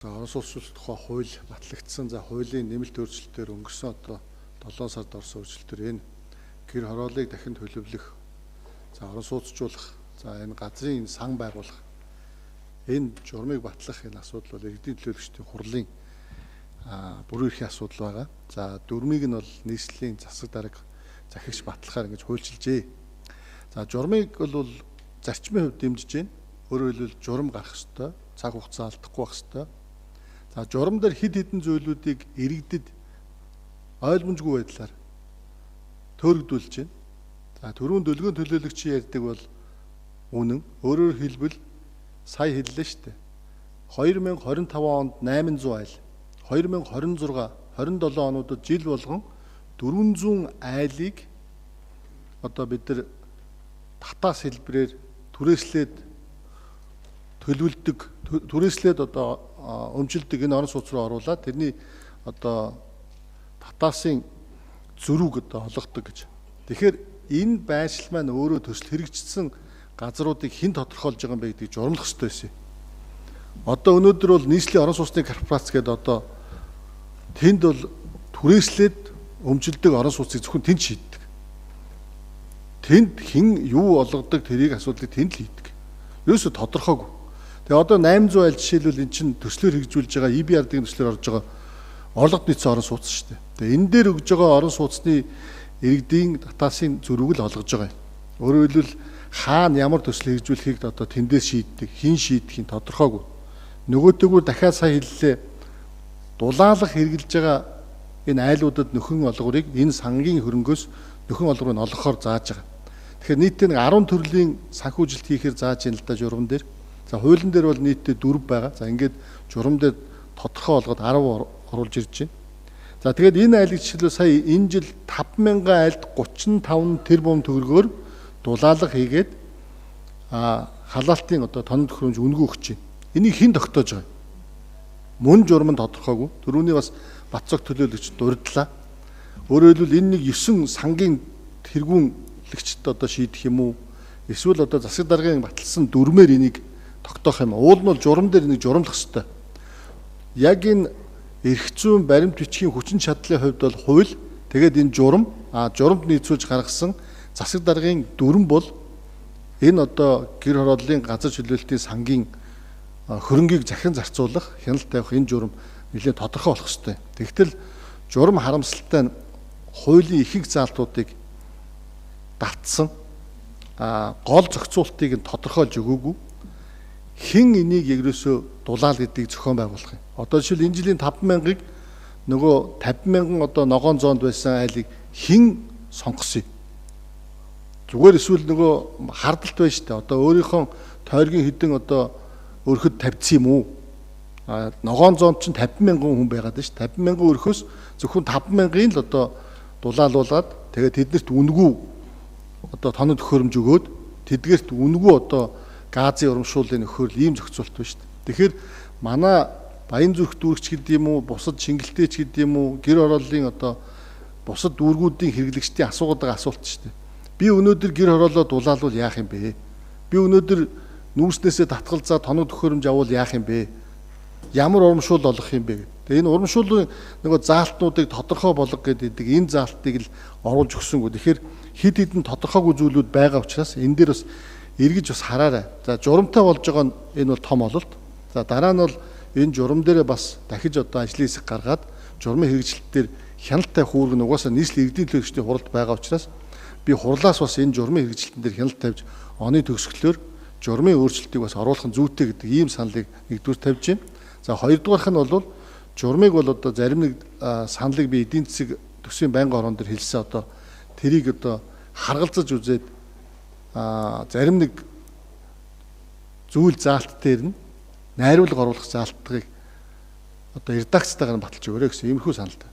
За Орос улсын тухай хууль батлагдсан. За хуулийн нэмэлт өөрчлөлтөөр өнгөрсөн одоо 7 сард орсон өөрчлөлтөөр энэ гэр хорооллыг дахин төлөвлөх, за орон сууцжуулах, за энэ газрын сан байгуулах, энэ журмыг батлах энэ асуудал бол иргэдийн төлөөлөгчдийн хурлын бүрэн эрхийн асуудал байгаа. За дөрмийг нь бол нийслэлийн засаг дарга захирагч батлахаар ингэж хуульчилжээ. За журмыг бол зарчмын хувьд дэмжиж байна. Өөрөөр хэлбэл журам гарах ёстой, цаг хугацаа алдахгүй байх ёстой. За журам дээр хэд хэдэн зүйлүүдийг иргэдэд ойлгомжгүй байдлаар төөрөгдүүлж байна. За түрүүн дөлгөөн төлөөлөгчийн ярьдаг бол үнэн. Өөрөөр хэлбэл сая хэллээ шүү дээ. 2025 онд 800 айл, 2026, 27 онуудад жил болгон 400 айлыг одоо бид нар татаас хэлбэрээр түрээслээд төлөвлөдөг, түрээслээд одоо өмчлөдөг энэ орон сууц руу оруулаад тэрний одоо татаасын зөрүүг одоо олгодог гэж. Тэгэхээр энэ байршил маань өөрөө төсөл хэрэгжсэн газруудыг хэн тодорхойлж байгаа юм бэ гэдгийг журамлах хэрэгтэй байсан. Одоо өнөөдөр бол нийслэлийн орон сууцны корпорац гэдэг одоо тэнд бол түрээслээд өмчлөдөг орон сууцыг зөвхөн тэнд шийддэг. Тэнд хэн юу олгодог тэрийг асуудлыг тэнд л хийдэг. Ерөөсө тодорхойгүй. Тэгээ одоо 800 айл жишээлбэл эн чинь төслөөр хэрэгжүүлж байгаа EBRD-ийн төслөөр орж байгаа орлогод нийцсэн орон сууц шүү дээ. Тэгээ энэ дээр өгж байгаа орон сууцны иргэдийн татаасын зөрүүг л олгож байгаа юм. Өөрөөр хэлбэл хаана ямар төсөл хэрэгжүүлэхийг одоо тэндээс шийддэг, хэн шийдэх нь тодорхойгүй. Нөгөөтэйгүр дахиад сая хэллээ. Дулаалах хэрэгжилж байгаа энэ айлуудад нөхөн олгорыг энэ сангийн хөрөнгөөс нөхөн олгорыг олгохоор зааж байгаа. Тэгэхээр нийтдээ 10 төрлийн санхүүжилт хийхээр зааж байна л да журам дээр. За хуулийн дээр бол нийтдээ 4 байгаа. За ингээд журам дээр тодорхой олгоод 10 оруулж ирж байна. За тэгээд энэ айлыг жишээлбэл сая энэ жил 50000 айлд 35 тэрбум төгрөгөөр дулаалга хийгээд халаалтын одоо тоног төхөөрөмж үнэгүй өгч байна. Энийг хэн тогтоож байгаа юм? Мөн журам нь тодорхойгүй. Төрөний бас Бацог төлөөлөгч дурдлаа. Өөрөөр хэлбэл энэ нэг 9 сангийн тэргүүлэгчд одоо шийдэх юм уу? Эсвэл одоо засаг даргын баталсан дүрмээр энийг тогтоох юм. Уул нь бол журам дээр нэг журамлах ёстой. Яг энэ эрх зүйн баримт бичгийн хүчин чадлын хувьд бол хууль, тэгээд энэ журамд нийцүүлж гаргасан засаг даргын дүрм бол энэ одоо гэр хорооллын газар чөлөөлтийн сангийн хөрөнгийг захин зарцуулах, хяналт тавих энэ журам нэлээд тодорхой болох ёстой. Тэгтэл журам харамсалтай нь хуулийн ихэнх заалтуудыг давтсан, гол зохицуултыг нь тодорхойлж өгөөгүй. Хэн энийг ерөөсөө дулаал гэдгийг зохион байгуулах юм. Одоо жишээл энэ жилийн 50000-ыг нөгөө 50000 одоо ногоон зоонд байсан айлыг хэн сонгосон юм? Зүгээр эсвэл нөгөө хардалт байна шүү дээ. Одоо өөрийнхөө тойргийн хідэн одоо өрхөд тавьсан юм уу? Ногоон зоонд чинь 50000 хүн байгаад байна шүү. 50000 өрхөөс зөвхөн 50000-ыг л одоо дулаалуулаад тэгээд тэднэрт үнэгүй одоо тоног төхөөрөмж өгөөд тэдгээрт үнэгүй одоо газын урамшууллын нөхөөрөл ийм зохицуулт байна шүү дээ. Тэгэхээр манай Баянзүрх дүүрэгч гэдэг юм уу, бусад Шингэлтэйч гэдэг юм уу, гэр хорооллын одоо бусад дүүргүүдийн хэрэглэгчдийн асуугаад байгаа асуулт шүү дээ. Би өнөөдөр гэр хорооллоо дулаалвал яах юм бэ? Би өнөөдөр нүүрснээсээ татгалзаа тоног төхөөрөмж авал яах юм бэ? Ямар урамшуул олох юм бэ? Тэгээ энэ урамшууллын нөгөө заалтнуудыг тодорхой болгох гэдэг энэ заалтыг л оруулж өгсөнгөө. Тэгэхээр хэд хэдэн тодорхойгүй зүйлүүд байгаа учраас энэ дээр бас эргэж бас хараарай. За журамтай болж байгаа нь энэ бол том ололт. За дараа нь бол энэ журам дээрээ бас дахиж одоо ажлын хэсэг гаргаад журмын хэрэгжилтээр хяналт тавих үүрэг нь угаасаа нийслэлийн иргэдийн төлөөлөгчдийн хуралд байгаа учраас би хурлаас бас энэ журмын хэрэгжилтэн дээр хяналт тавьж оны төгсгөлөөр журмын өөрчлөлтийг бас оруулах нь зүйтэй гэдэг ийм саналыг нэгдүгээр тавьж байна. За хоёрдугаарх нь бол журмыг бол одоо зарим нэг саналыг би эдийн засаг төсвийн байнгын орон дээр хэлсэн одоо тэрийг одоо харгалзаж үзээд зарим нэг зүйл заалт дээр нь найруулга оруулах заалтыг одоо редакцтайгаар нь баталж өгөөрэй гэсэн иймэрхүү саналтай.